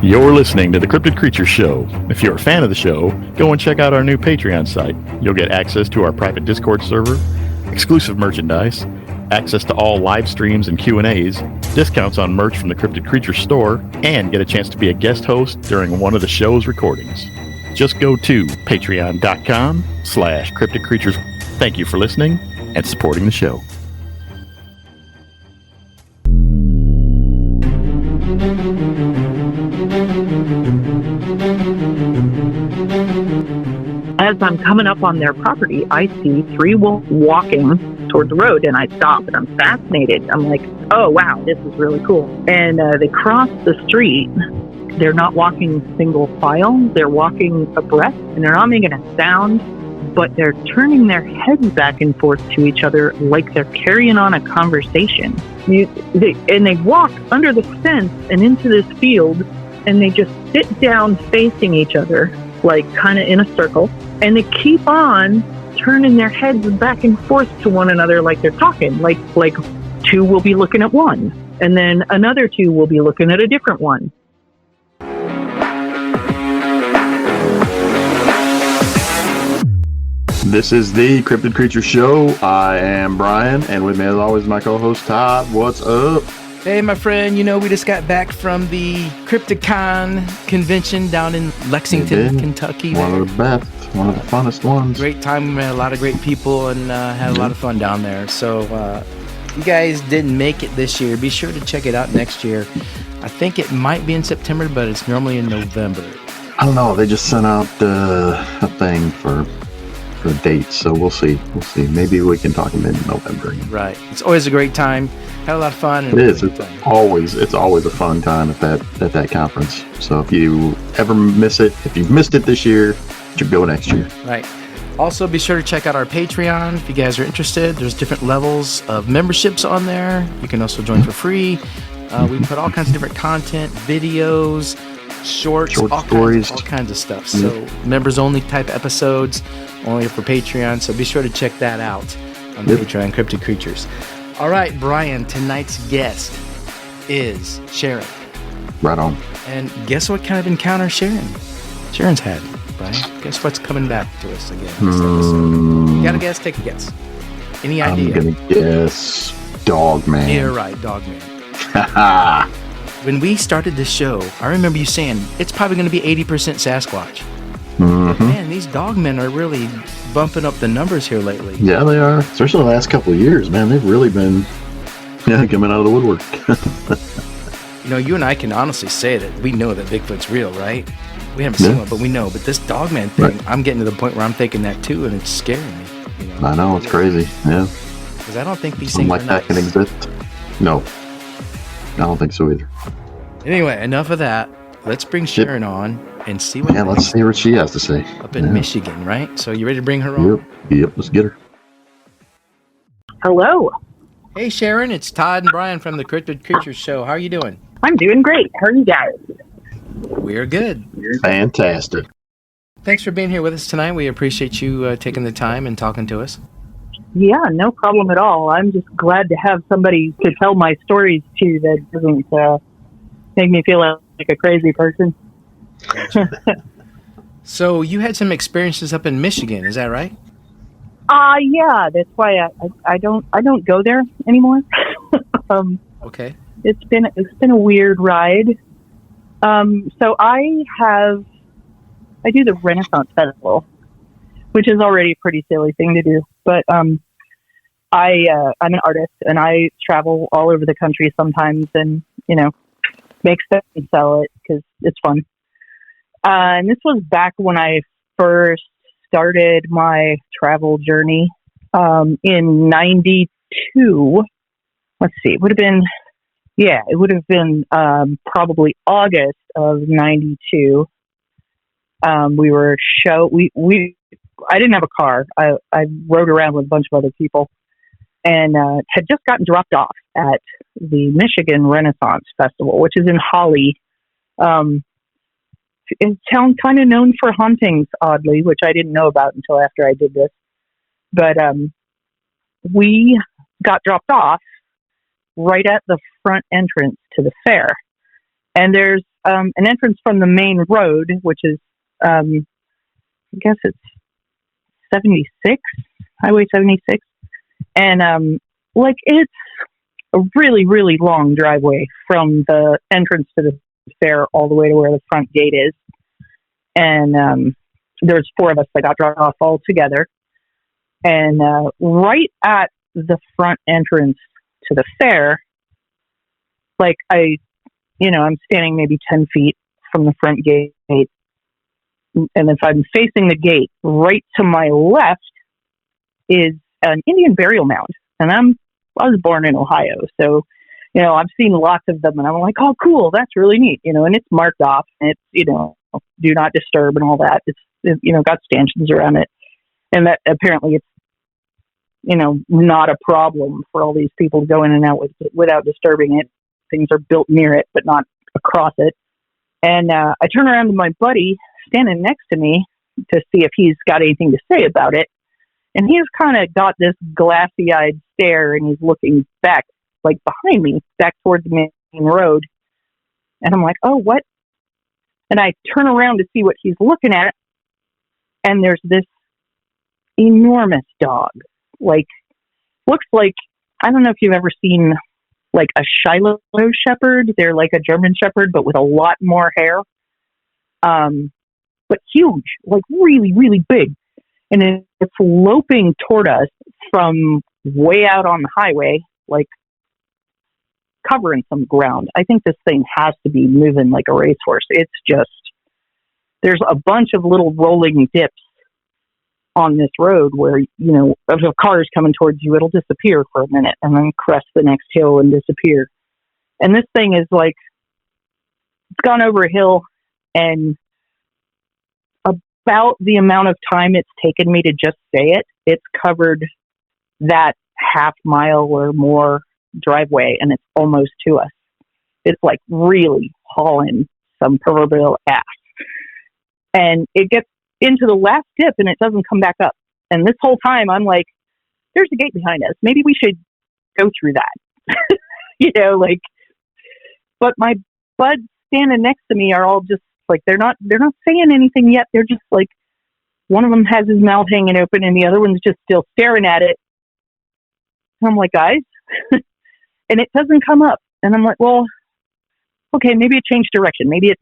You're listening to the Cryptid Creature Show. If you're a fan of the show, go and check out our new Patreon site. You'll get access to our private Discord server, exclusive merchandise, access to all live streams and Q&As, discounts on merch from the Cryptid Creature store, and get a chance to be a guest host during one of the show's recordings. Just go to patreon.com/Cryptid Creatures. Thank you for listening and supporting the show. As I'm coming up on their property, I see three wolves walking toward the road, and I stop, and I'm fascinated. I'm like, oh, wow, this is really cool. And they cross the street. They're not walking single file. They're walking abreast, and they're not making a sound, but they're turning their heads back and forth to each other like they're carrying on a conversation. They walk under the fence and into this field, and they just sit down facing each other, like kind of in a circle, and they keep on turning their heads back and forth to one another like they're talking. Like two will be looking at one, and then another two will be looking at a different one. This is the Cryptid Creature Show. I am Brian, and with me as always my co-host Todd. What's up? Hey, my friend, we just got back from the CryptidCon convention down in Lexington, Kentucky. One of the best, one of the funnest ones. Great time. We met a lot of great people and had a lot of fun down there. So you guys didn't make it this year. Be sure to check it out next year. I think it might be in September, but it's normally in November. I don't know. They just sent out a thing for dates, so we'll see. Maybe we can talk them in November. Right. It's always a great time. Had a lot of fun. It is. It's always a fun time at that conference. So if you ever miss it, if you've missed it this year, you should go next year. Right. Also, be sure to check out our Patreon if you guys are interested. There's different levels of memberships on there. You can also join for free. We put all kinds of different content, videos, short stories, all kinds of stuff. So members only type episodes, only for Patreon. So be sure to check that out on Patreon, Cryptid Creatures. All right, Brian, tonight's guest is Sharon. Right on. And guess what kind of encounter Sharon's had, Brian? Guess what's coming back to us again? You got to guess? Take a guess. Any idea? I'm going to guess Dogman. You're right, Dogman. When we started this show, I remember you saying it's probably going to be 80% Sasquatch. Mm-hmm. Man, these Dogmen are really bumping up the numbers here lately. Yeah, they are. Especially the last couple of years, man. They've really been coming out of the woodwork. You and I can honestly say that we know that Bigfoot's real, right? We haven't seen one, but we know. But this Dogman thing, right. I'm getting to the point where I'm thinking that too, and it's scaring me. I know, it's crazy. Yeah. Because I don't think these Something things like that can exist. No. I don't think so either. Anyway, enough of that. Let's bring Sharon on and see what. Yeah, let's see what she has to say. Up in Michigan, right? So you ready to bring her on? Yep, let's get her. Hello. Hey, Sharon, it's Todd and Brian from the Cryptid Creatures Show. How are you doing? I'm doing great. How are you guys? We're good. Fantastic. Thanks for being here with us tonight. We appreciate you taking the time and talking to us. Yeah, no problem at all. I'm just glad to have somebody to tell my stories to that doesn't make me feel like a crazy person. Gotcha. So you had some experiences up in Michigan, is that right? Yeah, that's why I don't go there anymore. Okay. It's been a weird ride. So I do the Renaissance Festival, which is already a pretty silly thing to do, but I'm an artist and I travel all over the country sometimes and make stuff and sell it because it's fun. And this was back when I first started my travel journey in 92. Let's see, it would have been probably August of 92. I didn't have a car. I rode around with a bunch of other people and had just gotten dropped off at the Michigan Renaissance Festival, which is in Holly. It's a town kind of known for hauntings, oddly, which I didn't know about until after I did this. But we got dropped off right at the front entrance to the fair. And there's an entrance from the main road, which is, I guess it's 76, Highway 76. And, like, it's a really, really long driveway from the entrance to the fair all the way to where the front gate is. And there's 4 of us that got dropped off all together. And right at the front entrance to the fair, like I'm standing maybe 10 feet from the front gate. And if I'm facing the gate, right to my left is an Indian burial mound. And I was born in Ohio, so, I've seen lots of them, and I'm like, oh, cool, that's really neat, and it's marked off, and it's, do not disturb and all that. It's got stanchions around it, and that apparently it's, not a problem for all these people to go in and out without disturbing it. Things are built near it, but not across it. And I turn around to my buddy standing next to me to see if he's got anything to say about it. And he's kind of got this glassy-eyed stare, and he's looking back, like behind me, back towards the main road. And I'm like, oh, what? And I turn around to see what he's looking at, and there's this enormous dog. Like, looks like, I don't know if you've ever seen, like, a Shiloh shepherd. They're like a German shepherd, but with a lot more hair. But huge, like really, really big. And it's loping toward us from way out on the highway, like covering some ground. I think this thing has to be moving like a racehorse. It's just, there's a bunch of little rolling dips on this road where, if a car is coming towards you, it'll disappear for a minute and then crest the next hill and disappear. And this thing is like, it's gone over a hill, and about the amount of time it's taken me to just say it, it's covered that half mile or more driveway, and it's almost to us. It's like really hauling some proverbial ass. And it gets into the last dip, and it doesn't come back up. And this whole time, I'm like, there's a gate behind us. Maybe we should go through that. But my buds standing next to me are all just like, they're not saying anything yet. They're just like, one of them has his mouth hanging open and the other one's just still staring at it. And I'm like, guys, and it doesn't come up. And I'm like, well, okay, maybe it changed direction. Maybe it,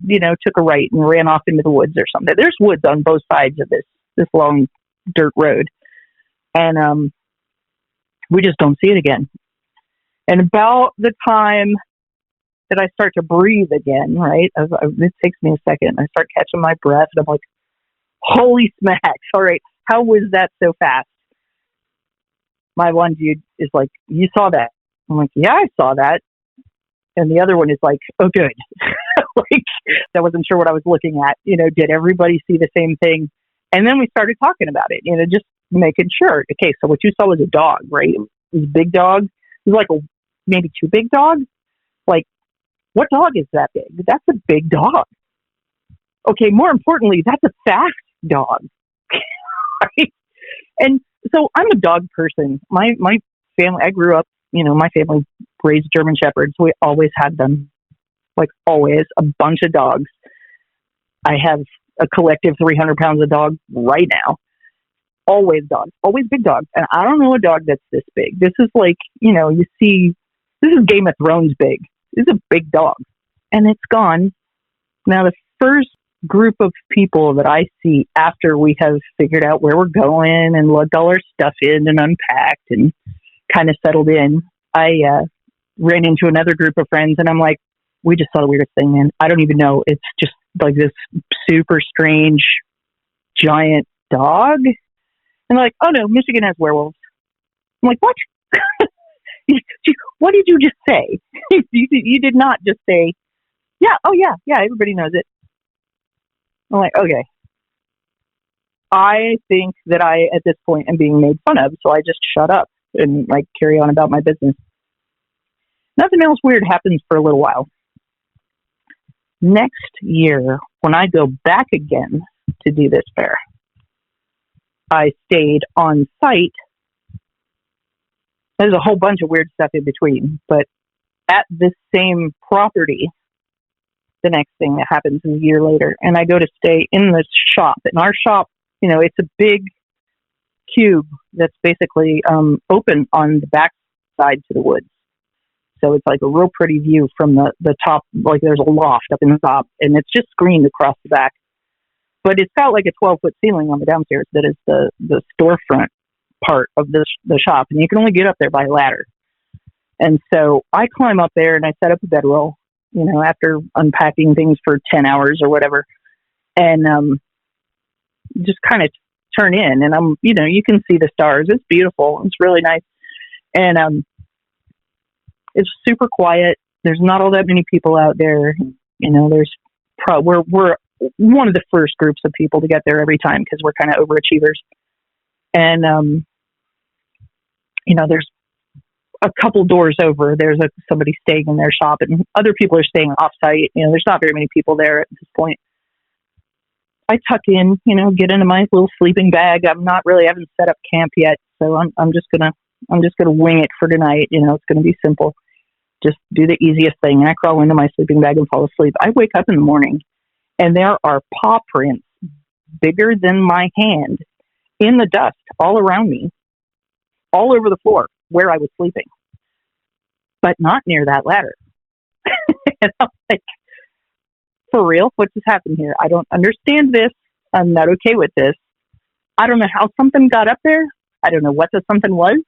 took a right and ran off into the woods or something. There's woods on both sides of this long dirt road. And we just don't see it again. And about the time that I start to breathe again, right? It takes me a second. I start catching my breath, and I'm like, holy smacks. All right, how was that so fast? My one dude is like, you saw that? I'm like, yeah, I saw that. And the other one is like, oh, good. Like, I wasn't sure what I was looking at. Did everybody see the same thing? And then we started talking about it, just making sure. Okay, so what you saw was a dog, right? It was a big dog. It was like maybe too big dog. Like, what dog is that big? That's a big dog. Okay, more importantly, that's a fast dog. Right? And so I'm a dog person. My family, I grew up, my family raised German shepherds. We always had them, like always, a bunch of dogs. I have a collective 300 pounds of dog right now. Always dogs, always big dogs. And I don't know a dog that's this big. This is like, you see, this is Game of Thrones big. This is a big dog. And it's gone. Now, the first group of people that I see after we have figured out where we're going and lugged all our stuff in and unpacked and kind of settled in, I ran into another group of friends, and I'm like, we just saw the weirdest thing, man. I don't even know. It's just like this super strange giant dog. And they're like, oh no, Michigan has werewolves. I'm like, what? What did you just say? You did not just say, yeah, oh yeah, everybody knows it. I'm like, okay. I think that I, at this point, am being made fun of, so I just shut up and like carry on about my business. Nothing else weird happens for a little while. Next year, when I go back again to do this fair, I stayed on site. There's a whole bunch of weird stuff in between, but at this same property, the next thing that happens is a year later, and I go to stay in this shop. And our shop, it's a big cube that's basically open on the back side to the woods. So it's like a real pretty view from the top. Like there's a loft up in the top, and it's just screened across the back. But it's got like a 12-foot ceiling on the downstairs that is the storefront part of the shop, and you can only get up there by ladder. And so I climb up there and I set up a bedroll, after unpacking things for 10 hours or whatever, and just kind of turn in, and you can see the stars. It's beautiful. It's really nice. And it's super quiet. There's not all that many people out there. We're one of the first groups of people to get there every time because we're kind of overachievers. And there's a couple doors over. There's somebody staying in their shop, and other people are staying off-site. There's not very many people there at this point. I tuck in, get into my little sleeping bag. I haven't set up camp yet, so I'm just gonna wing it for tonight. It's gonna be simple. Just do the easiest thing. And I crawl into my sleeping bag and fall asleep. I wake up in the morning, and there are paw prints bigger than my hand in the dust all around me, all over the floor where I was sleeping, but not near that ladder. And I'm like, for real? What just happened here? I don't understand this. I'm not okay with this. I don't know how something got up there. I don't know what the something was.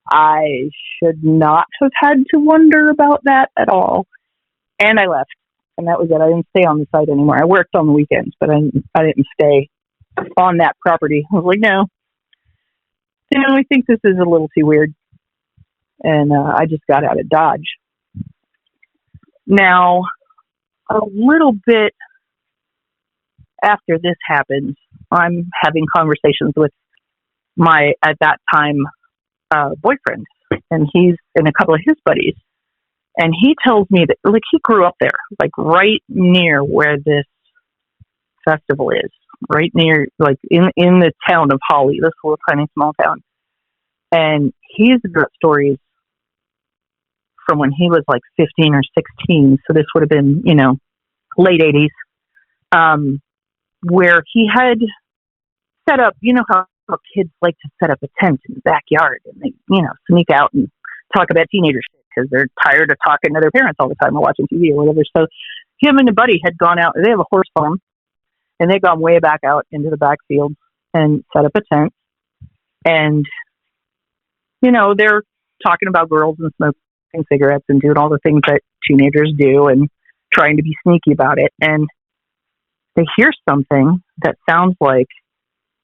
I should not have had to wonder about that at all. And I left. And that was it. I didn't stay on the site anymore. I worked on the weekends, but I didn't stay on that property. I was like, no. I think this is a little too weird. And I just got out of Dodge. Now, a little bit after this happens, I'm having conversations with my, at that time, boyfriend. And he's and a couple of his buddies. And he tells me that, he grew up there, right near where this festival is, right near, in the town of Holly, this little tiny small town. And he's got stories from when he was 15 or 16. So this would have been, late 80s, where he had set up, how kids like to set up a tent in the backyard and they, sneak out and talk about teenager shit because they're tired of talking to their parents all the time or watching TV or whatever. So him and a buddy had gone out. They have a horse farm, and they'd gone way back out into the backfield and set up a tent. And, they're talking about girls and smoking cigarettes and doing all the things that teenagers do and trying to be sneaky about it. And they hear something that sounds like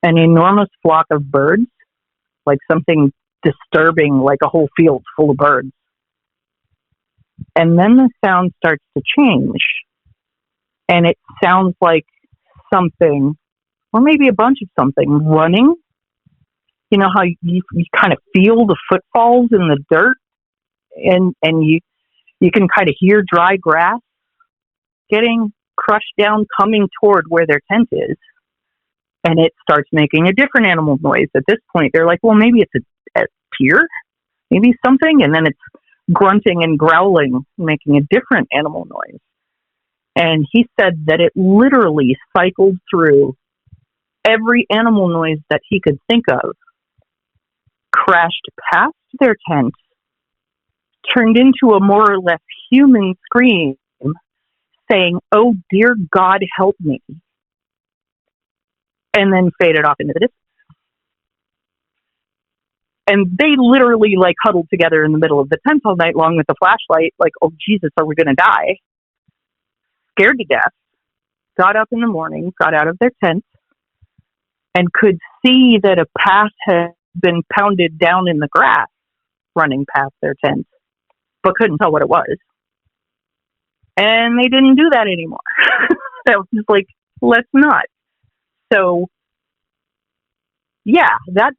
an enormous flock of birds, like something disturbing, like a whole field full of birds. And then the sound starts to change, and it sounds like something, or maybe a bunch of something, running. You know how you kind of feel the footfalls in the dirt, and you can kind of hear dry grass getting crushed down, coming toward where their tent is. And it starts making a different animal noise. At this point, they're like, well, maybe it's a deer, maybe something. And then it's grunting and growling, making a different animal noise. And he said that it literally cycled through every animal noise that he could think of, crashed past their tent, turned into a more or less human scream, saying, "Oh, dear God, help me," and then faded off into the distance. And they literally huddled together in the middle of the tent all night long with the flashlight, oh, Jesus, are we going to die? Scared to death, got up in the morning, got out of their tent, and could see that a path had been pounded down in the grass running past their tent, but couldn't tell what it was. And they didn't do that anymore. That was just let's not. So, yeah, that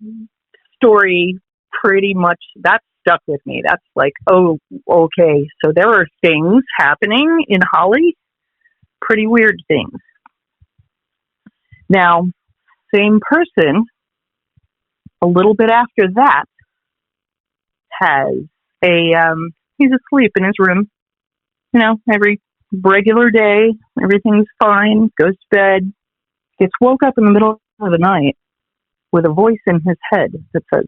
story pretty much, that stuck with me. That's oh, okay. So there are things happening in Holly, pretty weird things. Now, same person, a little bit after that, has he's asleep in his room, every regular day, everything's fine, goes to bed, gets woke up in the middle of the night with a voice in his head that says,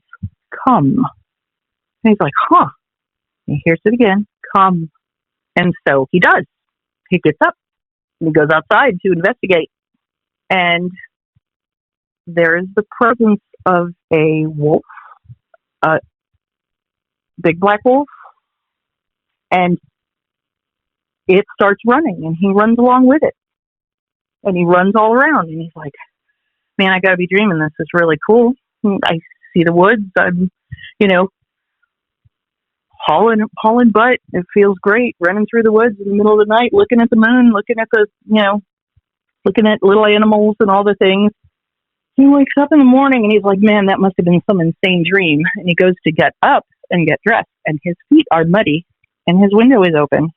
"Come." And he's like, huh. He hears it again, "Come." And so he does. He gets up and he goes outside to investigate. And there is the presence of a wolf, a big black wolf, and it starts running, and he runs along with it. And he runs all around, and he's like, man, I gotta be dreaming. This is really cool. I see the woods. I'm, hauling butt. It feels great running through the woods in the middle of the night, looking at the moon, looking at looking at little animals and all the things. He wakes up in the morning and he's like, man, that must have been some insane dream. And he goes to get up and get dressed, and his feet are muddy and his window is open.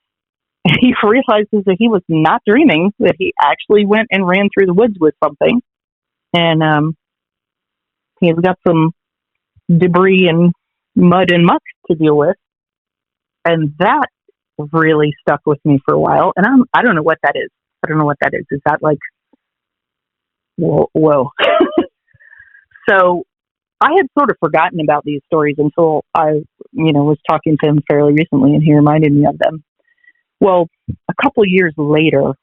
And he realizes that he was not dreaming, that he actually went and ran through the woods with something. And he's got some debris and mud and muck to deal with. And that really stuck with me for a while. And I don't know what that is. Is that like, whoa. So I had sort of forgotten about these stories until I, was talking to him fairly recently, and he reminded me of them. Well, a couple years later,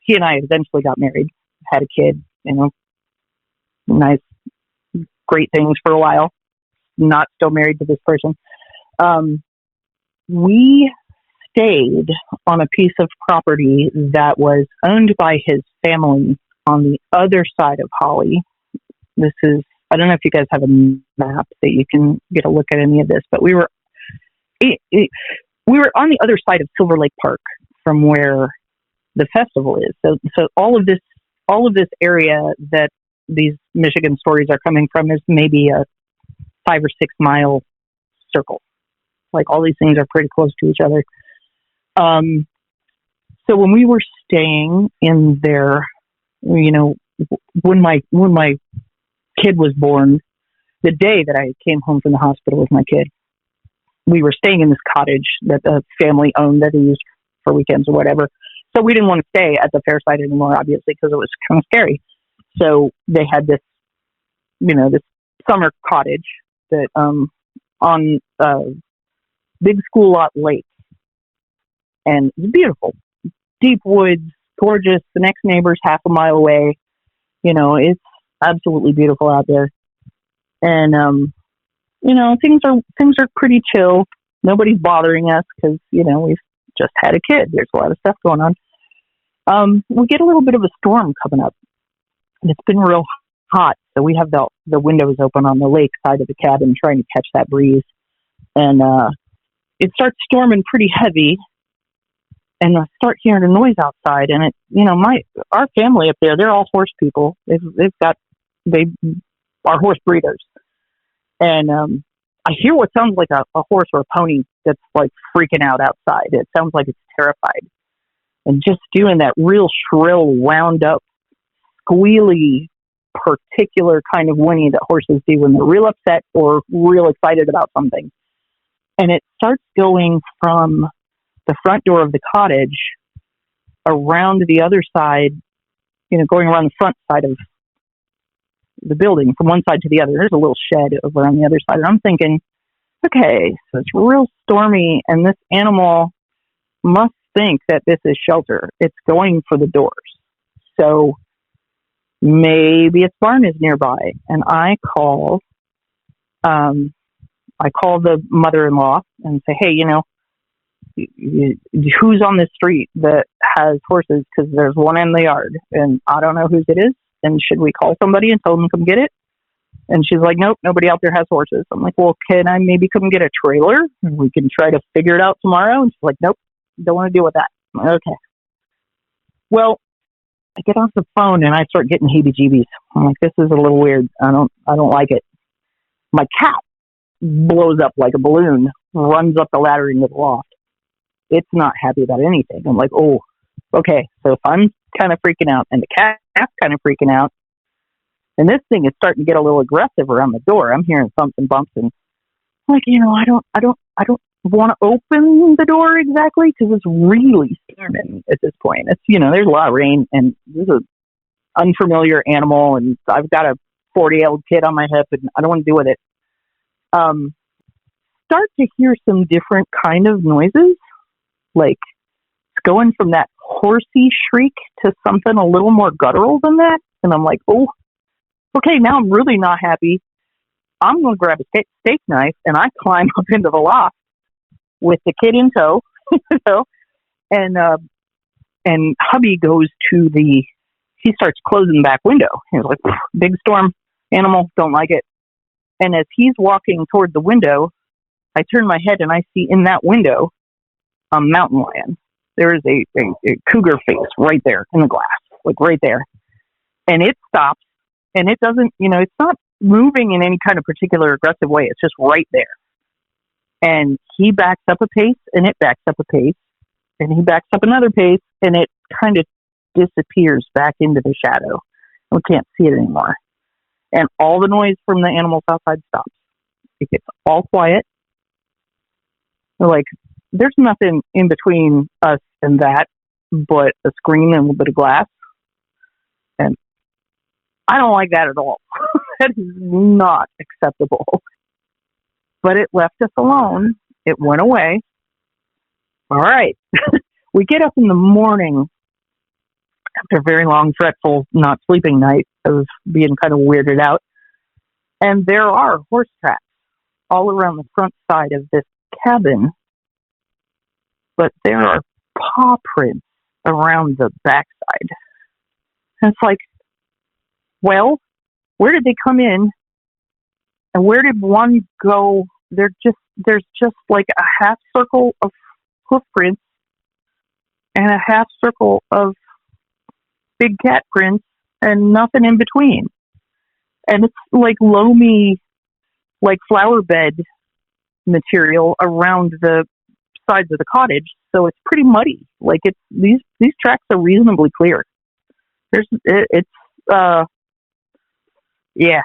he and I eventually got married, had a kid, nice, great things for a while, not still married to this person. We stayed on a piece of property that was owned by his family on the other side of Holly. This is, I don't know if you guys have a map that you can get a look at any of this, but we were on the other side of Silver Lake Park from where the festival is. So all of this area that these Michigan stories are coming from is maybe a 5 or 6 mile circle. Like, all these things are pretty close to each other. So when we were staying in there, when my kid was born, the day that I came home from the hospital with my kid, we were staying in this cottage that the family owned that they used for weekends or whatever. So we didn't want to stay at the fair site anymore, obviously, because it was kind of scary. So they had this, this summer cottage that on Big School Lot Lake. And it's beautiful. Deep woods, gorgeous. The next neighbor's half a mile away. It's absolutely beautiful out there. And, things are pretty chill. Nobody's bothering us because, we've just had a kid. There's a lot of stuff going on. We get a little bit of a storm coming up. And it's been real hot. So we have the windows open on the lake side of the cabin trying to catch that breeze. And it starts storming pretty heavy. And I start hearing a noise outside, and our family up there, they're all horse people. They are horse breeders. And I hear what sounds like a horse or a pony that's like freaking out outside. It sounds like it's terrified. And just doing that real shrill, wound up, squealy, particular kind of whinny that horses do when they're real upset or real excited about something. And it starts going from the front door of the cottage around the other side, going around the front side of the building from one side to the other. There's a little shed over on the other side. And I'm thinking, okay, so it's real stormy, and this animal must think that this is shelter. It's going for the doors. So maybe its barn is nearby. And I call the mother-in-law and say, hey, who's on this street that has horses? Because there's one in the yard, and I don't know whose it is. And should we call somebody and tell them to come get it? And she's like, nope, nobody out there has horses. I'm like, well, can I maybe come get a trailer? We can try to figure it out tomorrow. And she's like, nope, don't want to deal with that. I'm like, okay. Well, I get off the phone and I start getting heebie-jeebies. I'm like, this is a little weird. I don't like it. My cat blows up like a balloon, runs up the ladder into the loft. It's not happy about anything. I'm like, oh, okay. So if I'm kind of freaking out and the cat's kind of freaking out, and this thing is starting to get a little aggressive around the door. I'm hearing thumps and bumps, and like, I don't want to open the door exactly because it's really storming at this point. It's, there's a lot of rain and there's an unfamiliar animal and I've got a 40-year-old kid on my hip and I don't want to deal with it. Start to hear some different kind of noises, like it's going from that horsey shriek to something a little more guttural than that. And I'm like, oh, okay, now I'm really not happy. I'm going to grab a steak knife and I climb up into the loft with the kid in tow, and hubby goes to he starts closing the back window. He's like, big storm, animal, don't like it. And as he's walking toward the window, I turn my head and I see in that window a mountain lion. There is a cougar face right there in the glass, like right there. And it stops and it doesn't, it's not moving in any kind of particular aggressive way. It's just right there. And he backs up a pace and it backs up a pace and he backs up another pace and it kind of disappears back into the shadow. We can't see it anymore. And all the noise from the animals outside stops. It gets all quiet. Like, there's nothing in between us and that but a screen and a little bit of glass. And I don't like that at all. That is not acceptable. But it left us alone. It went away. All right. We get up in the morning after a very long, fretful, not sleeping night of being kind of weirded out. And there are horse tracks all around the front side of this cabin. But there are paw prints around the backside. And it's like, well, where did they come in? And where did one go? There's just like a half circle of hoof prints and a half circle of big cat prints and nothing in between. And it's like loamy, like flower bed material around the sides of the cottage. So it's pretty muddy. Like these tracks are reasonably clear. Yeah.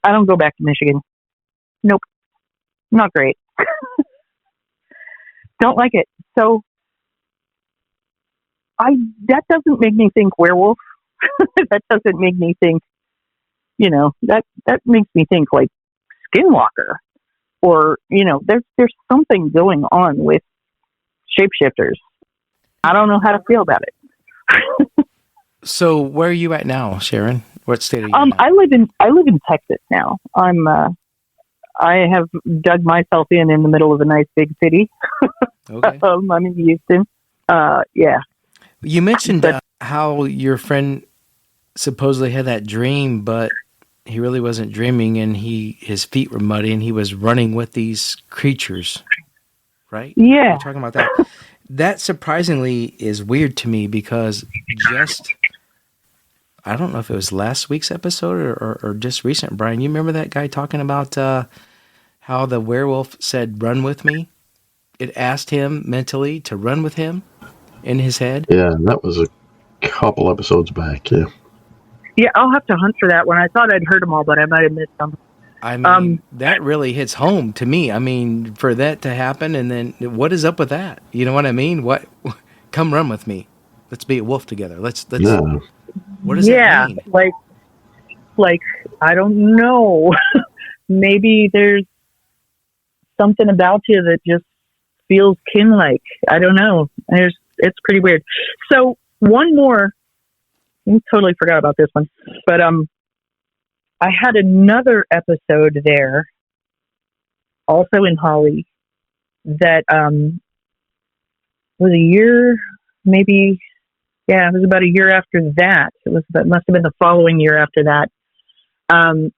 I don't go back to Michigan. Nope. Not great. Don't like it. So that doesn't make me think werewolf. That doesn't make me think, that makes me think like skinwalker or, there's something going on with shapeshifters. I don't know how to feel about it. So where are you at now, Sharon? What state are you in? I live in Texas now. I have dug myself in the middle of a nice big city. Okay. I'm in Houston. Yeah. You mentioned how your friend supposedly had that dream, but he really wasn't dreaming, and his feet were muddy, and he was running with these creatures, right? Yeah. You're talking about that. That surprisingly is weird to me because I don't know if it was last week's episode or just recent. Brian, you remember that guy talking about how the werewolf said, "Run with me"? It asked him mentally to run with him in his head. Yeah, that was a couple episodes back, yeah. Yeah, I'll have to hunt for that one. I thought I'd heard them all, but I might have missed them. I mean, that really hits home to me. I mean, for that to happen, and then what is up with that? You know what I mean? What? Come run with me. Let's be a wolf together. Let's. Yeah. What does that mean? Like I don't know. Maybe there's something about you that just feels kin-like. I don't know. It's pretty weird. So one more. I totally forgot about this one, but I had another episode there, also in Holly, that was a year, maybe. Yeah, it was about a year after that. That must have been the following year after that. And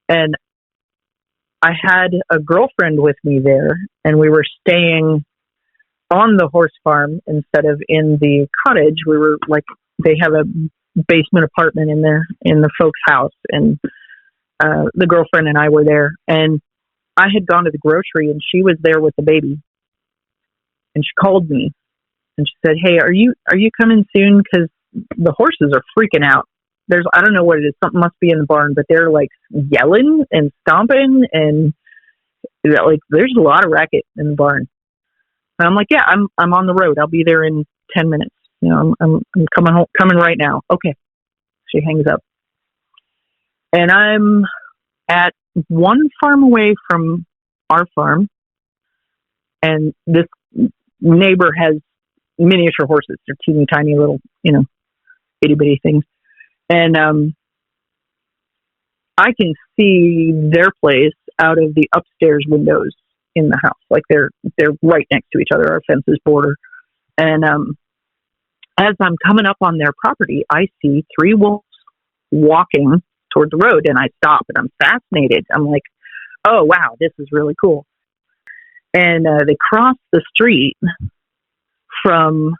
I had a girlfriend with me there, and we were staying on the horse farm instead of in the cottage. We were like, they have a basement apartment in the folks' house, and the girlfriend and I were there. And I had gone to the grocery, and she was there with the baby. And she called me, and she said, "Hey, are you coming soon? Because the horses are freaking out. I don't know what it is. Something must be in the barn, but they're like yelling and stomping, and like, there's a lot of racket in the barn. And I'm like, yeah, I'm on the road. I'll be there in 10 minutes. You know, I'm coming home, coming right now. Okay. She hangs up. And I'm at one farm away from our farm. And this neighbor has miniature horses. They're teeny tiny little, you know, itty bitty things. And I can see their place out of the upstairs windows in the house. Like they're right next to each other. Our fences border. And as I'm coming up on their property, I see 3 wolves walking toward the road, and I stop and I'm fascinated. I'm like, oh wow, this is really cool. And they cross the street from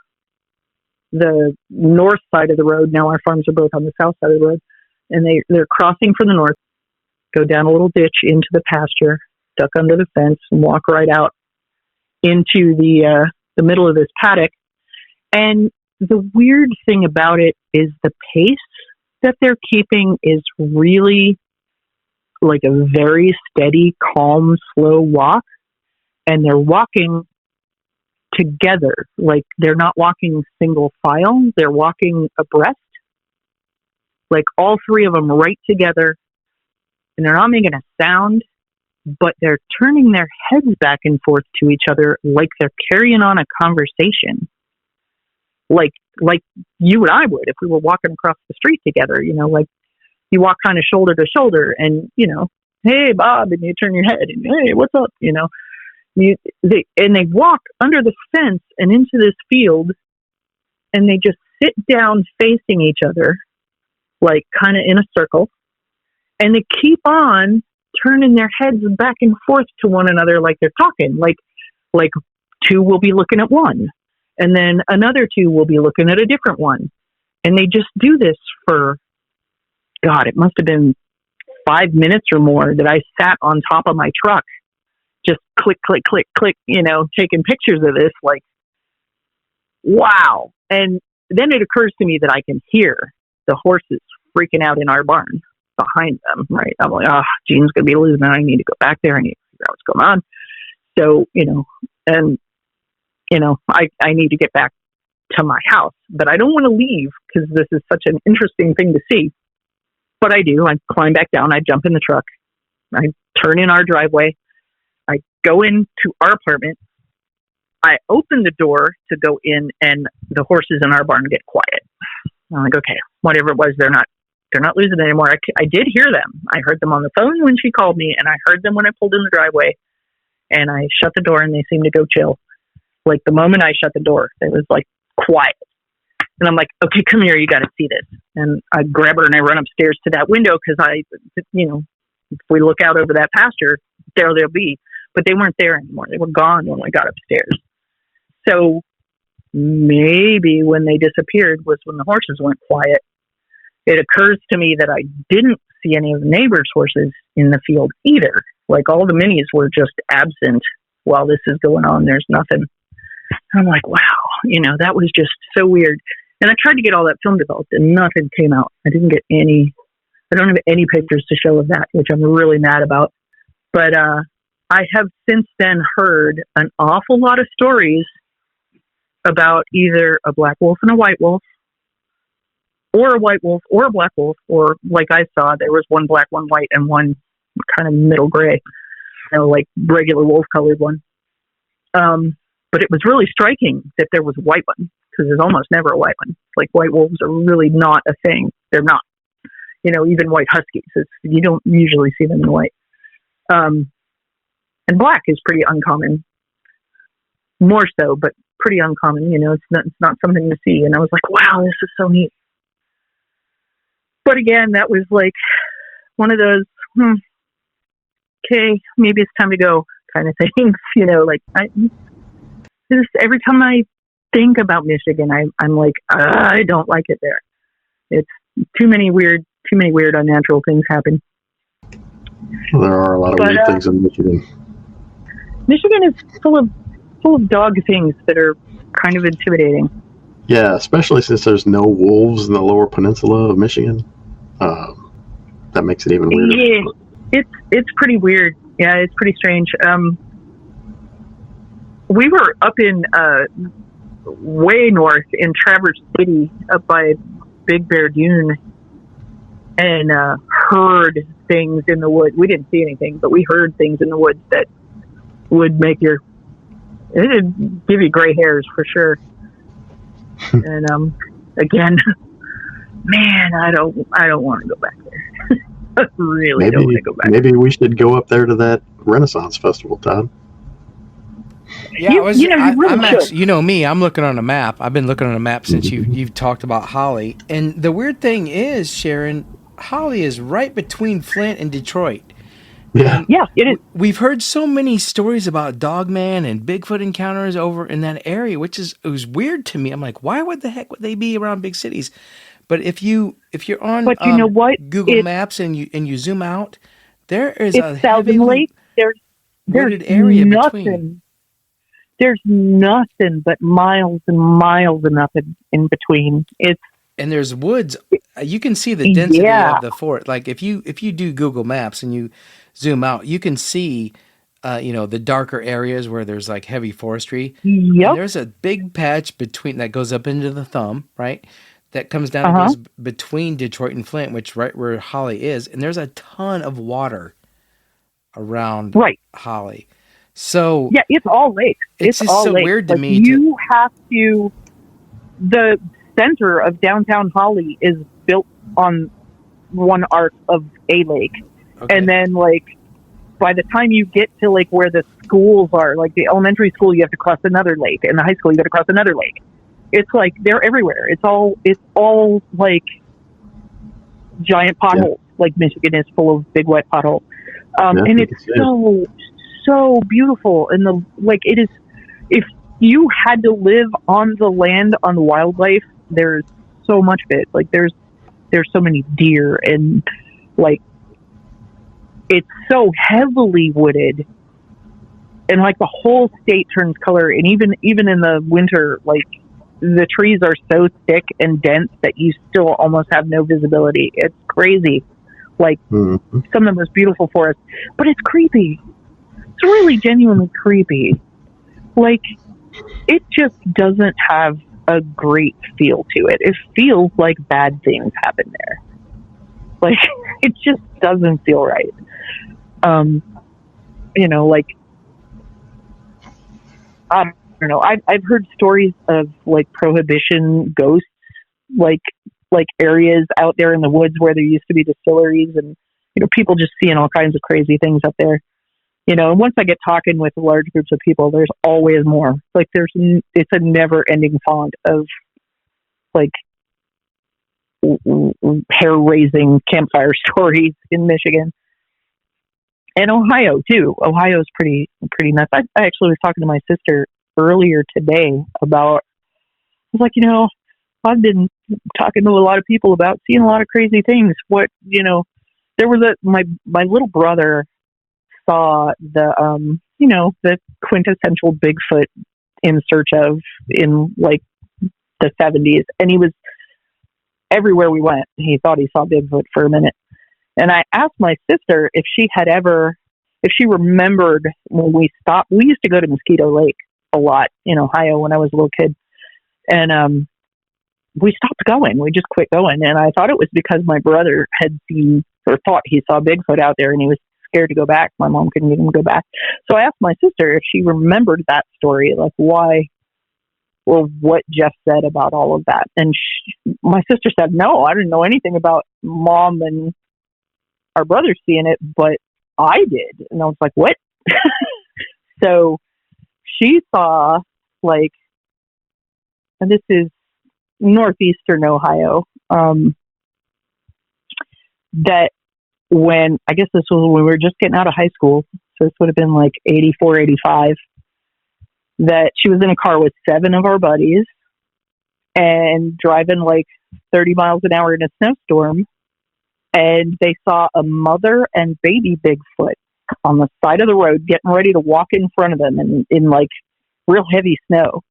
the north side of the road. Now our farms are both on the south side of the road, and they're crossing from the north, go down a little ditch into the pasture, duck under the fence, and walk right out into the middle of this paddock. And the weird thing about it is the pace that they're keeping is really like a very steady, calm, slow walk. And they're walking together. Like they're not walking single file. They're walking abreast. Like all 3 of them right together. And they're not making a sound, but they're turning their heads back and forth to each other like they're carrying on a conversation. Like you and I would if we were walking across the street together, you know, like you walk kind of shoulder to shoulder and, you know, hey, Bob, and you turn your head and, hey, what's up? You know, they walk under the fence and into this field and they just sit down facing each other, like kind of in a circle. And they keep on turning their heads back and forth to one another like they're talking. Like 2 will be looking at one. And then another 2 will be looking at a different one. And they just do this for, God, it must have been 5 minutes or more that I sat on top of my truck, just click, click, click, click, you know, taking pictures of this, like, wow. And then it occurs to me that I can hear the horses freaking out in our barn behind them, right? I'm like, Gene's going to be losing. I need to go back there. I need to figure out what's going on. So, you know, and you know, I need to get back to my house, but I don't want to leave because this is such an interesting thing to see. But I do. I climb back down. I jump in the truck. I turn in our driveway. I go into our apartment. I open the door to go in, and the horses in our barn get quiet. I'm like, okay, whatever it was, they're not losing anymore. I did hear them. I heard them on the phone when she called me, and I heard them when I pulled in the driveway. And I shut the door, and they seemed to go chill. Like the moment I shut the door, it was like quiet. And I'm like, okay, come here. You got to see this. And I grab her and I run upstairs to that window because you know, if we look out over that pasture, there they'll be. But they weren't there anymore. They were gone when we got upstairs. So maybe when they disappeared was when the horses went quiet. It occurs to me that I didn't see any of the neighbors' horses in the field either. Like all the minis were just absent while this is going on. There's nothing. I'm like, wow, you know, that was just so weird. And I tried to get all that film developed and nothing came out. I don't have any pictures to show of that, which I'm really mad about. But I have since then heard an awful lot of stories about either a black wolf and a white wolf, or a white wolf or a black wolf, or like I saw, there was one black, one white, and one kind of middle gray, you know, like regular wolf colored one. But it was really striking that there was a white one, because there's almost never a white one. Like white wolves are really not a thing. They're not. You know, even white huskies, you don't usually see them in white. And black is pretty uncommon. More so, but pretty uncommon. You know, it's not something to see. And I was like, wow, this is so neat. But again, that was like one of those, okay, maybe it's time to go kind of things. You know, like every time I think about Michigan, I'm like, I don't like it there. It's too many weird, unnatural things happen. Well, there are a lot of weird things in Michigan. Michigan is full of dog things that are kind of intimidating. Yeah, especially since there's no wolves in the lower peninsula of Michigan. That makes it even weirder. Yeah, it's pretty weird. Yeah, it's pretty strange. We were up in way north in Traverse City, up by Big Bear Dune, and heard things in the woods. We didn't see anything, but we heard things in the woods that would make it'd give you gray hairs for sure. And again, man, I don't want to go back there. I really don't want to go back. Maybe we should go up there to that Renaissance Festival, Todd. Yeah, you know me. I'm looking on a map. I've been looking on a map since you've talked about Holly. And the weird thing is, Sharon, Holly is right between Flint and Detroit. Yeah, yeah, it is. We've heard so many stories about Dogman and Bigfoot encounters over in that area, it was weird to me. I'm like, why would the heck would they be around big cities? But if you're on Google Maps and you zoom out, there is a heavy wooded area between. There's nothing but miles and miles and nothing in between. And there's woods. You can see the density of the fort. Like if you do Google Maps and you zoom out, you can see the darker areas where there's like heavy forestry. Yep. And there's a big patch between that goes up into the thumb, right? That comes down and goes between Detroit and Flint, which right where Holly is, and there's a ton of water around Holly. So yeah, it's all lakes. It's just all so lakes. weird to me. You have to. The center of downtown Holly is built on one arc of a lake, and then by the time you get to where the schools are, like the elementary school, you have to cross another lake, and the high school you got to cross another lake. It's they're everywhere. It's all giant potholes. Like Michigan is full of big wet potholes, and it's so beautiful. And it is. If you had to live on the land, on the wildlife, there's so much of it. There's so many deer, and it's so heavily wooded, and the whole state turns color. And even in the winter, the trees are so thick and dense that you still almost have no visibility. It's crazy. Some of the most beautiful forests, but it's creepy. It's really genuinely creepy. It just doesn't have a great feel to it. It feels like bad things happen there. It just doesn't feel right. I don't know. I've heard stories of prohibition ghosts, areas out there in the woods where there used to be distilleries, and people just seeing all kinds of crazy things up there. And once I get talking with large groups of people, there's always more. It's a never-ending font of hair-raising campfire stories in Michigan and Ohio too. Ohio's pretty nuts. I actually was talking to my sister earlier today about. I was like, I've been talking to a lot of people about seeing a lot of crazy things. There was my little brother saw the the quintessential Bigfoot in search of in the 70s, and he was everywhere we went. He thought he saw Bigfoot for a minute, and I asked my sister if she remembered when we stopped. We used to go to Mosquito Lake a lot in Ohio when I was a little kid, and we stopped going. We just quit going, and I thought it was because my brother had seen or thought he saw Bigfoot out there, and he was scared to go back. My mom couldn't get him to go back. So I asked my sister if she remembered that story, why or what Jeff said about all of that. And my sister said, no, I didn't know anything about Mom and our brother seeing it, but I did. And I was like, what? So she saw and this is northeastern Ohio, that when, I guess this was when we were just getting out of high school, so this would have been 84, 85, that she was in a car with 7 of our buddies and driving 30 miles an hour in a snowstorm, and they saw a mother and baby Bigfoot on the side of the road getting ready to walk in front of them in real heavy snow.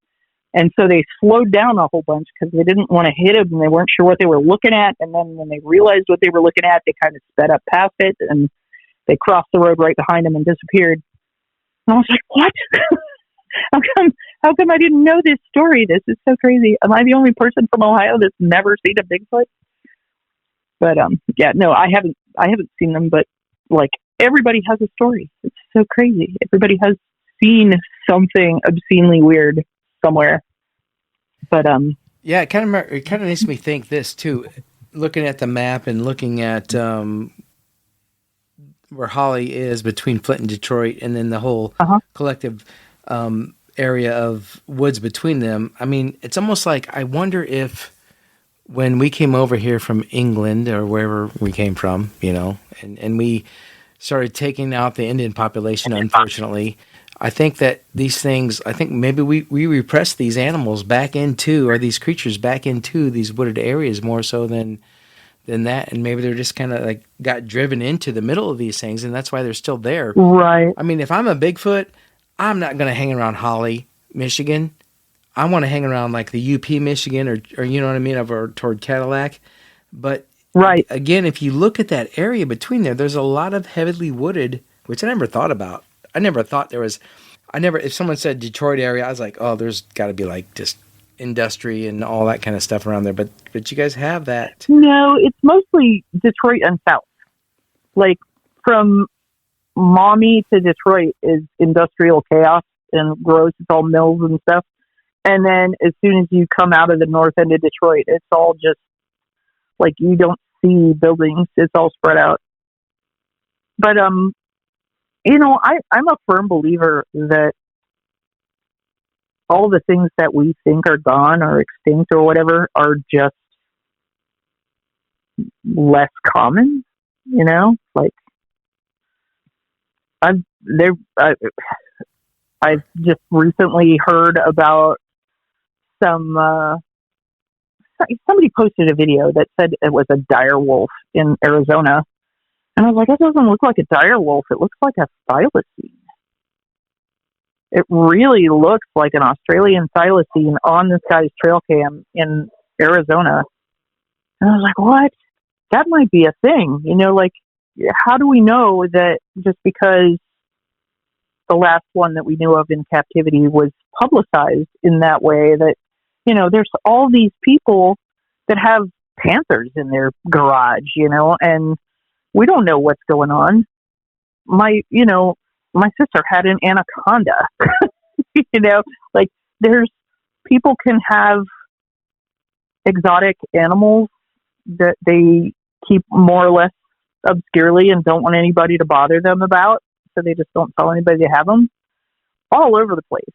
And so they slowed down a whole bunch because they didn't want to hit him, and they weren't sure what they were looking at. And then when they realized what they were looking at, they kind of sped up past it. And they crossed the road right behind them and disappeared. And I was like, what? How come I didn't know this story? This is so crazy. Am I the only person from Ohio that's never seen a Bigfoot? But yeah, no, I haven't seen them, but like everybody has a story. It's so crazy. Everybody has seen something obscenely weird somewhere. But yeah, it kind of makes me think this too. Looking at the map and looking at where Holly is between Flint and Detroit, and then the whole collective area of woods between them. I mean, it's almost like I wonder if when we came over here from England or wherever we came from, and we started taking out the Indian population, unfortunately, I think that these things, I think maybe we repressed these animals back into, or these creatures back into these wooded areas more so than that, and maybe they're just kind of like got driven into the middle of these things, and that's why they're still there. Right. I mean, if I'm a Bigfoot, I'm not going to hang around Holly, Michigan. I want to hang around like the UP, Michigan, or you know what I mean, over toward Cadillac. But right. Again, if you look at that area between there's a lot of heavily wooded, which I never thought about. I never thought there was. If someone said Detroit area, I was like, oh, there's got to be like just industry and all that kind of stuff around there. But you guys have that. No, it's mostly Detroit and South. Like from Maumee to Detroit is industrial chaos and gross. It's all mills and stuff. And then as soon as you come out of the north end of Detroit, it's all just like you don't see buildings. It's all spread out. But I'm a firm believer that all the things that we think are gone or extinct or whatever are just less common. Like I've just recently heard about somebody posted a video that said it was a dire wolf in Arizona. And I was like, that doesn't look like a dire wolf. It looks like a thylacine. It really looks like an Australian thylacine on this guy's trail cam in Arizona. And I was like, what? That might be a thing. Like, how do we know that just because the last one that we knew of in captivity was publicized in that way that, there's all these people that have panthers in their garage, and we don't know what's going on. My sister had an anaconda, like there's people can have exotic animals that they keep more or less obscurely and don't want anybody to bother them about. So they just don't tell anybody they have them all over the place.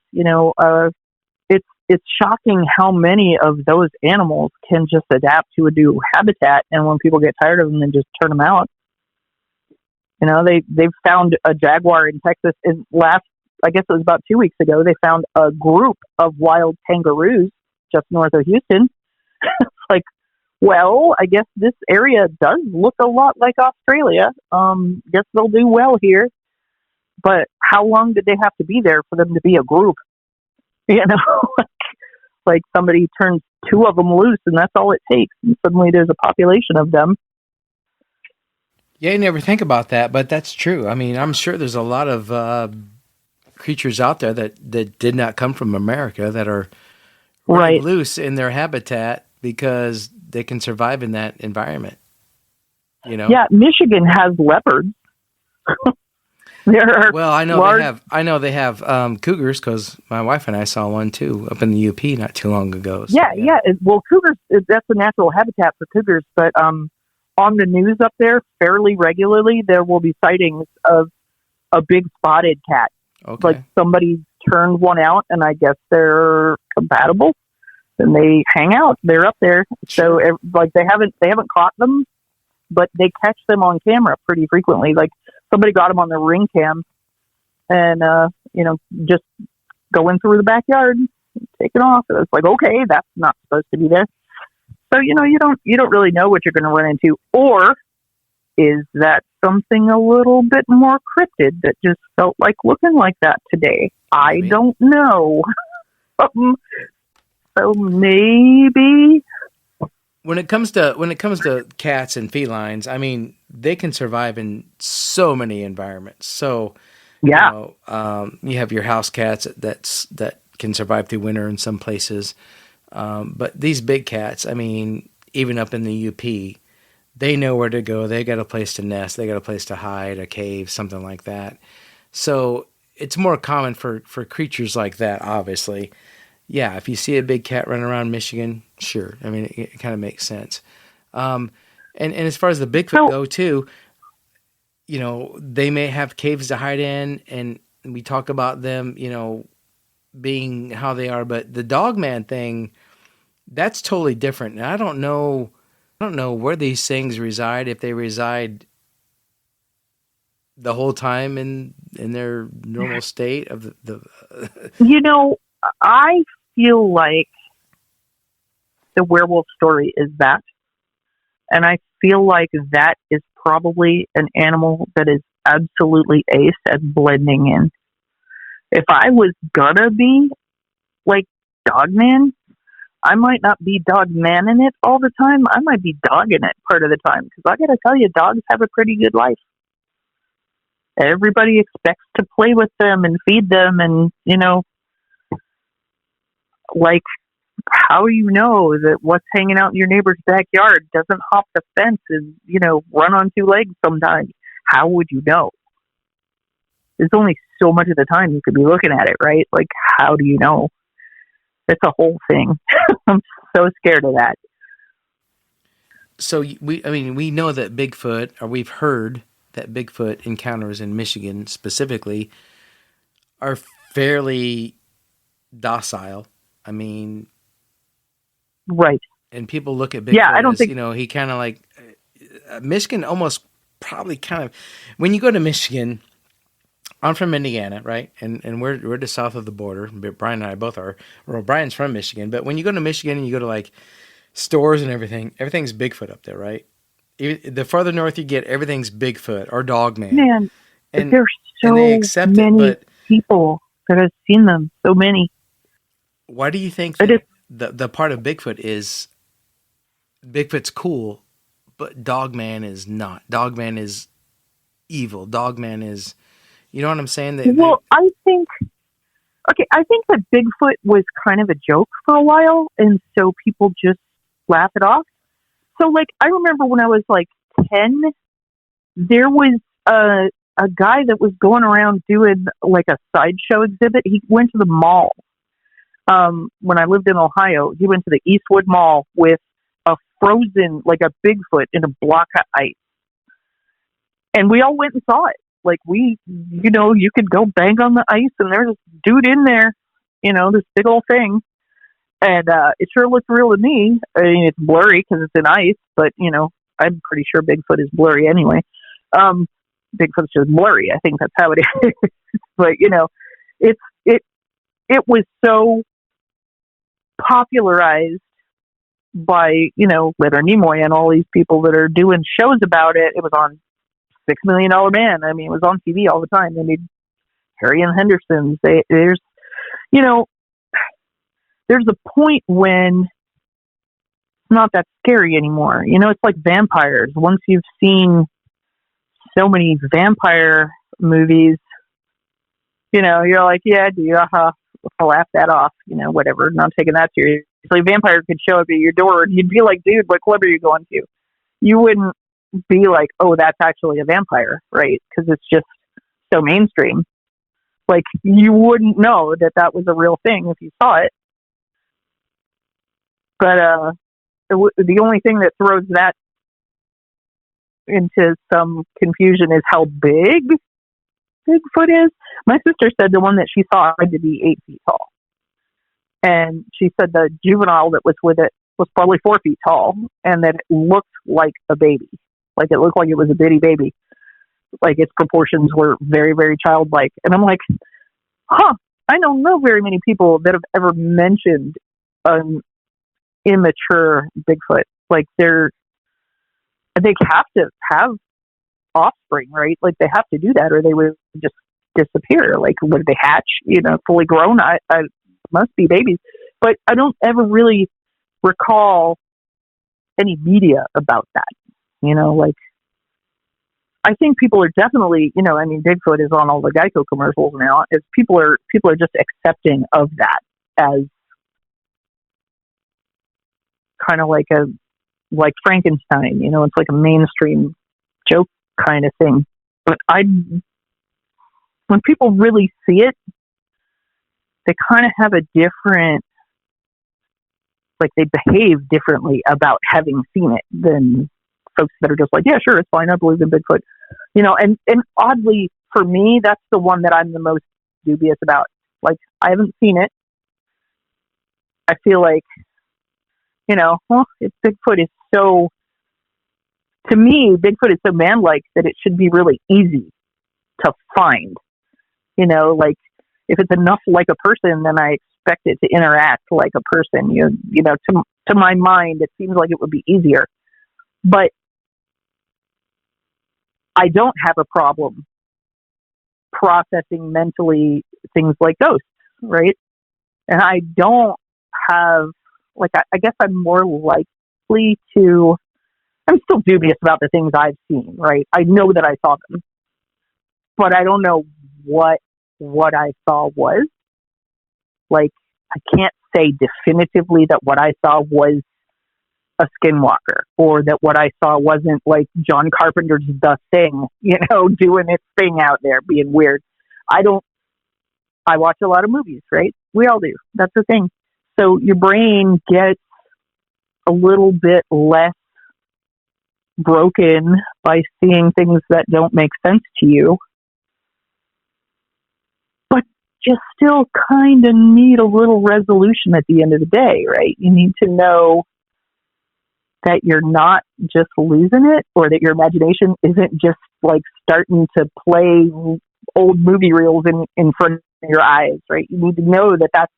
It's shocking how many of those animals can just adapt to a new habitat. And when people get tired of them, then just turn them out. They've found a jaguar in Texas I guess it was about 2 weeks ago, they found a group of wild kangaroos just north of Houston. Like, well, I guess this area does look a lot like Australia. Guess they'll do well here. But how long did they have to be there for them to be a group? Like somebody turns 2 of them loose and that's all it takes. And suddenly there's a population of them. Yeah, you never think about that, but that's true. I mean, I'm sure there's a lot of creatures out there that did not come from America that are right loose in their habitat because they can survive in that environment. Yeah, Michigan has leopards. I know they have cougars because my wife and I saw one too up in the UP not too long ago. So, yeah. Well, cougars, that's a natural habitat for cougars, but on the news up there fairly regularly, there will be sightings of a big spotted cat. Okay. Like somebody turned one out and I guess they're compatible and they hang out. They're up there. Sure. So like they haven't caught them, but they catch them on camera pretty frequently. Like somebody got them on the Ring cam and, just going through the backyard, taking off. And it's like, okay, that's not supposed to be there. So, you don't really know what you're going to run into. Or is that something a little bit more cryptid that just felt like looking like that today? I don't know. So maybe when it comes to cats and felines, I mean, they can survive in so many environments. So, Yeah. you have your house cats that can survive through winter in some places. But these big cats, I mean, even up in the UP, they know where to go. They got a place to nest. They got a place to hide, a cave, something like that. So it's more common for creatures like that, obviously. Yeah, if you see a big cat running around Michigan, sure. I mean, it kind of makes sense. And as far as the Bigfoot go, too, they may have caves to hide in, and we talk about them, being how they are. But the Dogman thing, that's totally different. And I don't know where these things reside, if they reside the whole time in their normal state of the I feel like the werewolf story is that. And I feel like that is probably an animal that is absolutely ace at blending in. If I was gonna be like Dogman, I might not be Dogman in it all the time. I might be dogging it part of the time. Because I gotta tell you, dogs have a pretty good life. Everybody expects to play with them and feed them, and like, how do you know that what's hanging out in your neighbor's backyard doesn't hop the fence and run on two legs sometimes? How would you know? There's only so much of the time you could be looking at it, right? Like, how do you know? It's a whole thing. I'm so scared of that. So we know that Bigfoot, or we've heard that Bigfoot encounters in Michigan specifically are fairly docile. I mean, right. And people look at Bigfoot I don't as, think he kind of like Michigan almost probably kind of, when you go to Michigan, I'm from Indiana, right? And we're just south of the border. Brian and I both are. Well, Brian's from Michigan, but when you go to Michigan and you go to like stores and everything's Bigfoot up there, right? The farther north you get, everything's Bigfoot or Dogman. Man, and there's so they accept many it, but people that have seen them. So many. Why do you think that the part of Bigfoot is Bigfoot's cool, but Dogman is not? Dogman is evil. Dogman is, you know what I'm saying? I think that Bigfoot was kind of a joke for a while, and so people just laugh it off. So, like, I remember when I was like 10, there was a guy that was going around doing like a sideshow exhibit. He went to the mall. When I lived in Ohio, he went to the Eastwood Mall with a frozen, like a Bigfoot in a block of ice. And we all went and saw it. Like, you could go bang on the ice and there's this dude in there, this big old thing. And it sure looked real to me. I mean, it's blurry because it's in ice, but, I'm pretty sure Bigfoot is blurry anyway. Bigfoot's just blurry. I think that's how it is. But, it was so popularized by, Leonard Nimoy and all these people that are doing shows about it. It was on $6 Million Man. I mean, it was on TV all the time. They made Harry and Henderson's. There's a point when it's not that scary anymore. It's like vampires. Once you've seen so many vampire movies, you're like, yeah, dude, I'll laugh that off, whatever. Not taking that seriously. A vampire could show up at your door and you'd be like, dude, what club are you going to? You wouldn't be like, oh, that's actually a vampire, right? Because it's just so mainstream. Like, you wouldn't know that was a real thing if you saw it. But the only thing that throws that into some confusion is how big Bigfoot is. My sister said the one that she saw had to be 8 feet tall. And she said the juvenile that was with it was probably 4 feet tall, and that it looked like a baby. Like, it looked like it was a bitty baby. Like, its proportions were very, very childlike. And I'm like, I don't know very many people that have ever mentioned an immature Bigfoot. Like, they have to have offspring, right? Like, they have to do that or they would just disappear. Like, would they hatch, fully grown? I must be babies. But I don't ever really recall any media about that. Like, I think people are definitely, I mean, Bigfoot is on all the Geico commercials now. Is people are just accepting of that as kind of like Frankenstein. It's like a mainstream joke kind of thing. But when people really see it, they kind of have a different, like they behave differently about having seen it than folks that are just like, yeah, sure, it's fine, I believe in Bigfoot. And oddly for me, that's the one that I'm the most dubious about. Like, I haven't seen it. I feel like, Bigfoot is so, to me, Bigfoot is so man-like that it should be really easy to find. Like, if it's enough like a person, then I expect it to interact like a person. To my mind, it seems like it would be easier. But I don't have a problem processing mentally things like ghosts, right? And I don't have, like, I guess I'm more likely to, I'm still dubious about the things I've seen, right? I know that I saw them, but I don't know what I saw was. Like, I can't say definitively that what I saw was a skinwalker, or that what I saw wasn't like John Carpenter's The Thing, doing its thing out there, being weird. I watch a lot of movies, right? We all do. That's the thing. So your brain gets a little bit less broken by seeing things that don't make sense to you, but you still kind of need a little resolution at the end of the day, right? You need to know that you're not just losing it, or that your imagination isn't just like starting to play old movie reels in front of your eyes, right? You need to know that that's,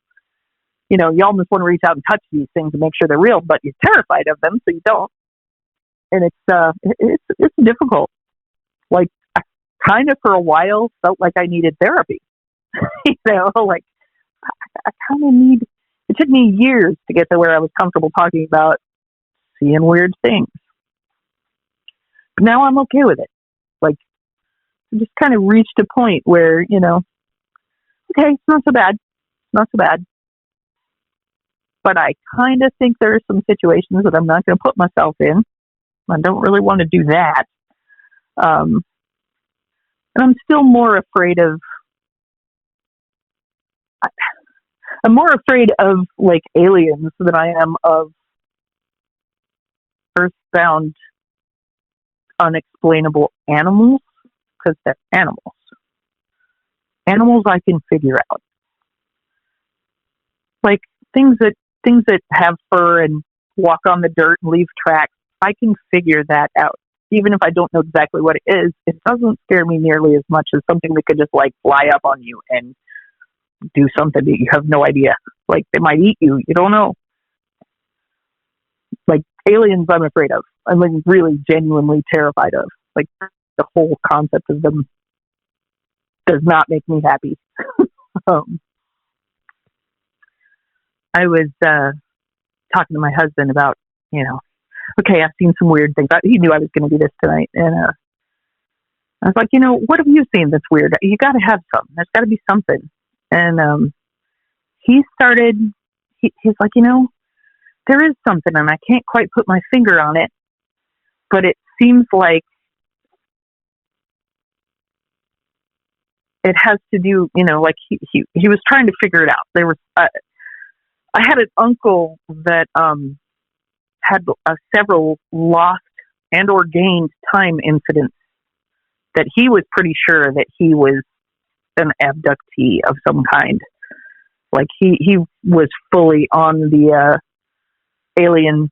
you almost want to reach out and touch these things and make sure they're real, but you're terrified of them, so you don't. And it's difficult. Like, I kind of for a while felt like I needed therapy. Like I kind of need. It took me years to get to where I was comfortable talking about seeing weird things. But now I'm okay with it. Like, I just kind of reached a point where, okay, it's not so bad. Not so bad. But I kind of think there are some situations that I'm not going to put myself in. I don't really want to do that. And I'm still more afraid of, I'm more afraid of like aliens than I am of earthbound, unexplainable animals, because they're animals. Animals I can figure out. Like things that have fur and walk on the dirt and leave tracks, I can figure that out. Even if I don't know exactly what it is, it doesn't scare me nearly as much as something that could just like fly up on you and do something that you have no idea. Like they might eat you. You don't know. Like aliens, I'm afraid of. I'm like really genuinely terrified of. Like the whole concept of them does not make me happy. I was talking to my husband about, okay, I've seen some weird things. He knew I was going to do this tonight. And I was like, what have you seen that's weird? You got to have something. There's got to be something. And he's like, there is something, and I can't quite put my finger on it, but it seems like it has to do, like he was trying to figure it out. There was, I had an uncle that had several lost and or gained time incidents that he was pretty sure that he was an abductee of some kind. Like he was fully on the alien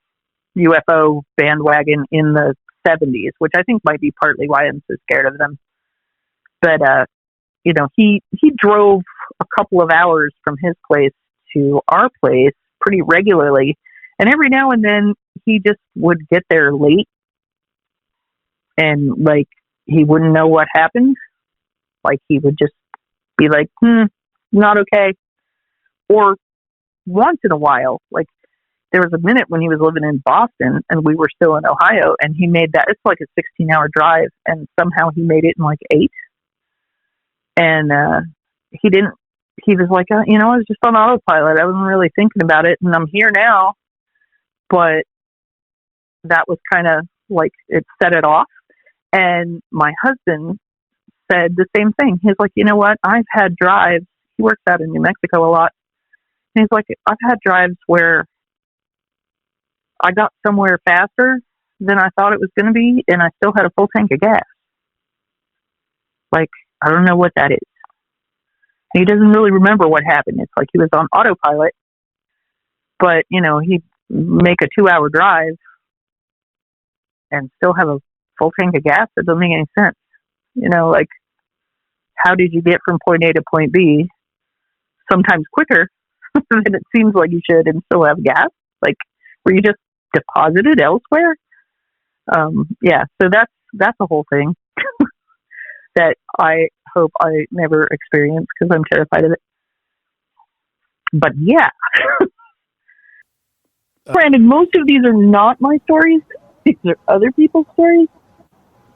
UFO bandwagon in the 70s, which I think might be partly why I'm so scared of them. But he drove a couple of hours from his place to our place pretty regularly, and every now and then he just would get there late, and like he wouldn't know what happened. Like he would just be like, not okay. Or once in a while, like there was a minute when he was living in Boston and we were still in Ohio, and he made that, it's like a 16-hour drive, and somehow he made it in like 8. And he was like, I was just on autopilot. I wasn't really thinking about it, and I'm here now. But that was kind of like, it set it off. And my husband said the same thing. He's like, you know what? I've had drives. He works out in New Mexico a lot. And he's like, I've had drives where I got somewhere faster than I thought it was going to be, and I still had a full tank of gas. Like, I don't know what that is. He doesn't really remember what happened. It's like he was on autopilot, but, he'd make a 2-hour drive and still have a full tank of gas. That doesn't make any sense. Like, how did you get from point A to point B sometimes quicker than it seems like you should and still have gas? Like, were you just deposited elsewhere? So that's a whole thing that I hope I never experience, because I'm terrified of it. But yeah. Granted, most of these are not my stories. These are other people's stories.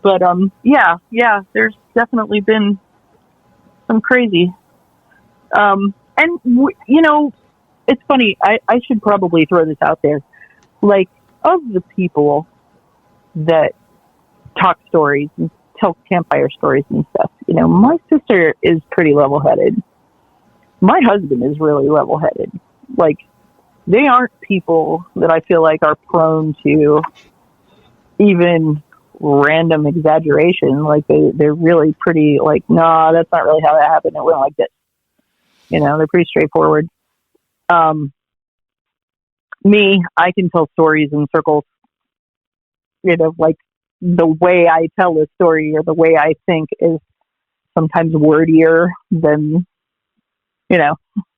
But yeah, there's definitely been some crazy. And it's funny. I should probably throw this out there. Like, of the people that talk stories and tell campfire stories and stuff, my sister is pretty level-headed. My husband is really level-headed. Like, they aren't people that I feel like are prone to even random exaggeration. Like, they're really pretty, like, nah, that's not really how that happened. It went like this. They're pretty straightforward. Me, I can tell stories in circles. Like, the way I tell a story or the way I think is sometimes wordier than,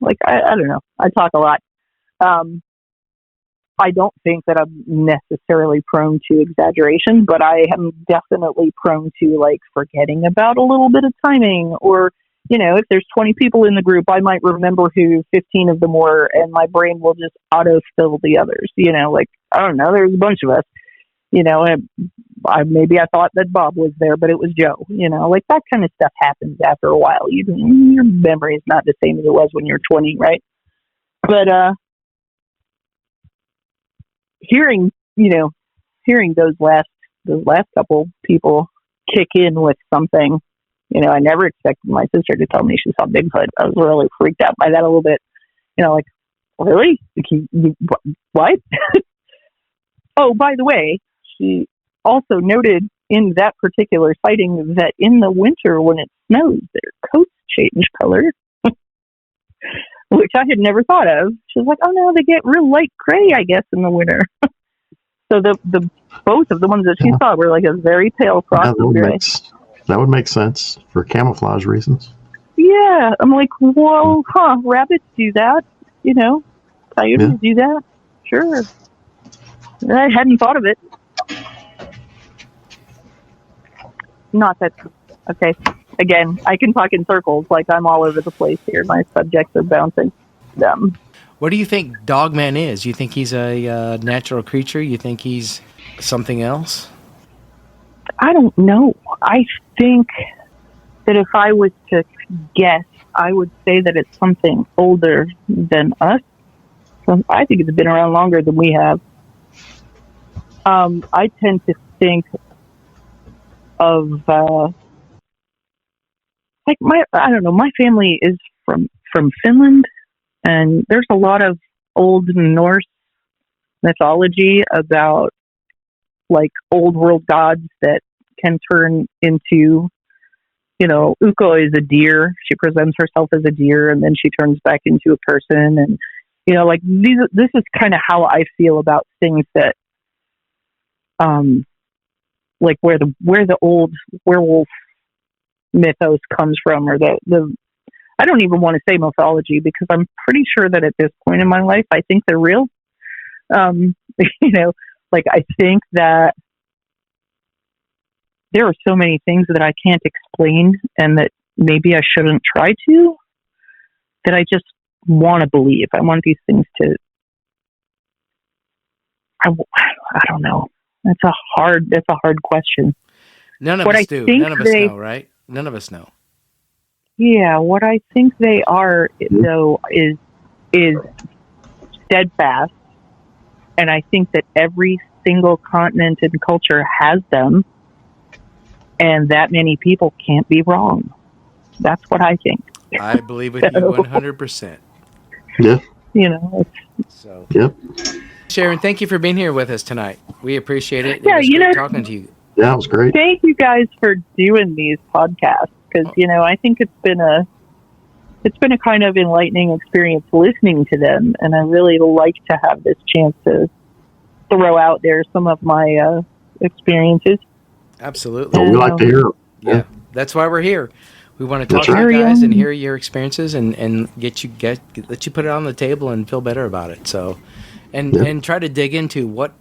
like, I don't know. I talk a lot. I don't think that I'm necessarily prone to exaggeration, but I am definitely prone to, like, forgetting about a little bit of timing, or, if there's 20 people in the group, I might remember who 15 of them were, and my brain will just autofill the others. Like, I don't know, there's a bunch of us, and maybe I thought that Bob was there, but it was Joe, like, that kind of stuff happens after a while. Your memory is not the same as it was when you're 20, right? But, hearing those last couple people kick in with something, I never expected my sister to tell me she saw Bigfoot. I was really freaked out by that a little bit. Like, really? What? Oh, by the way, she also noted in that particular sighting that in the winter when it snows, their coats change color, which I had never thought of. She was like, oh no, they get real light gray, I guess, in the winter. So the both of the ones that she saw were like a very pale frosty gray. That would make sense for camouflage reasons. Yeah, I'm like, well, rabbits do that, coyotes do that. Sure. I hadn't thought of it. Not that, okay. Again, I can talk in circles, like I'm all over the place here. My subjects are bouncing. What do you think Dogman is? You think he's a natural creature? You think he's something else? I don't know. I think that if I was to guess, I would say that it's something older than us. I think it's been around longer than we have. I tend to think of like my family is from Finland, and there's a lot of old Norse mythology about like old world gods that can turn into, Ukko is a deer. She presents herself as a deer, and then she turns back into a person. And, like this is kind of how I feel about things that, like where the old werewolf mythos comes from, or the I don't even want to say mythology, because I'm pretty sure that at this point in my life, I think they're real. Like I think that there are so many things that I can't explain, and that maybe I shouldn't try to, that I just want to believe. I want these things to I don't know. That's a hard question. None of What us I do. think None of us know, right? None of us know. Yeah, what I think they are though is steadfast, and I think that every single continent and culture has them, and that many people can't be wrong. That's what I think. I believe with you 100%. Yeah. You know, So, Yep. Sharon, thank you for being here with us tonight. We appreciate it. Yeah, It was great talking to you. Yeah, it was great. thank you guys for doing these podcasts, because I think it's been a kind of enlightening experience listening to them, and I really like to have this chance to throw out there some of my experiences. Absolutely. Well, we like to hear them. Yeah, that's why we're here. We want to talk That's to you right. guys and hear your experiences and let you put it on the table and feel better about it. So, and try to dig into what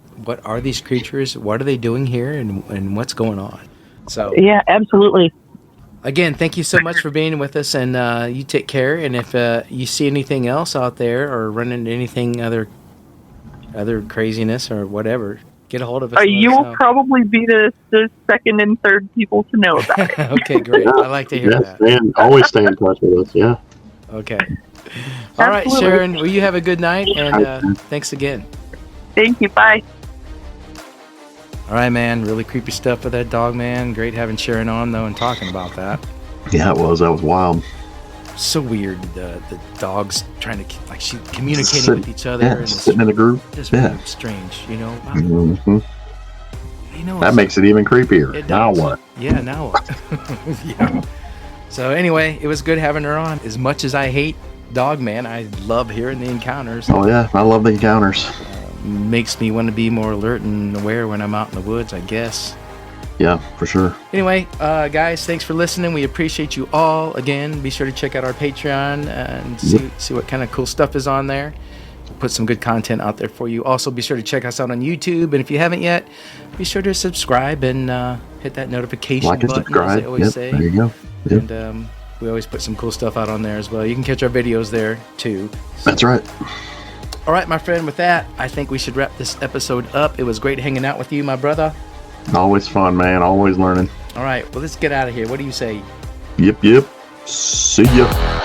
are these creatures, what are they doing here, and what's going on. So Yeah, absolutely. again, thank you so much for being with us, and you take care. And if you see anything else out there or run into anything other craziness or whatever, get a hold of us. You will probably be the second and third people to know about it. Okay, great. I like to hear that. Always stay in touch with us. Yeah. Okay. All right, Absolutely. Sharon. Well, you have a good night, and thanks again. Thank you. Bye. All right, man. Really creepy stuff with that dog, man. Great having Sharon on, though, and talking about that. Yeah, it was. That was wild. So weird. The dogs trying to, like, she communicating with each other. Yeah, and sitting in a group. Just Yeah. strange, Mm-hmm. That makes it even creepier. It Now does. what? Yeah, now what? Yeah. So anyway, it was good having her on. As much as I hate Dogman, I love hearing the encounters. Oh, yeah. I love the encounters. Makes me want to be more alert and aware when I'm out in the woods, I guess. Yeah, for sure. Anyway, guys, thanks for listening. We appreciate you all. Again, be sure to check out our Patreon and see what kind of cool stuff is on there. We'll put some good content out there for you. Also, be sure to check us out on YouTube. And if you haven't yet, be sure to subscribe and hit that notification Like and button, subscribe. as they always say. There you go. Yep. And we always put some cool stuff out on there as well. You can catch our videos there, too. So, That's right. all right, my friend, with that, I think we should wrap this episode up. It was great hanging out with you, my brother. Always fun, man. Always learning. All right, well, let's get out of here. What do you say? Yep. See ya.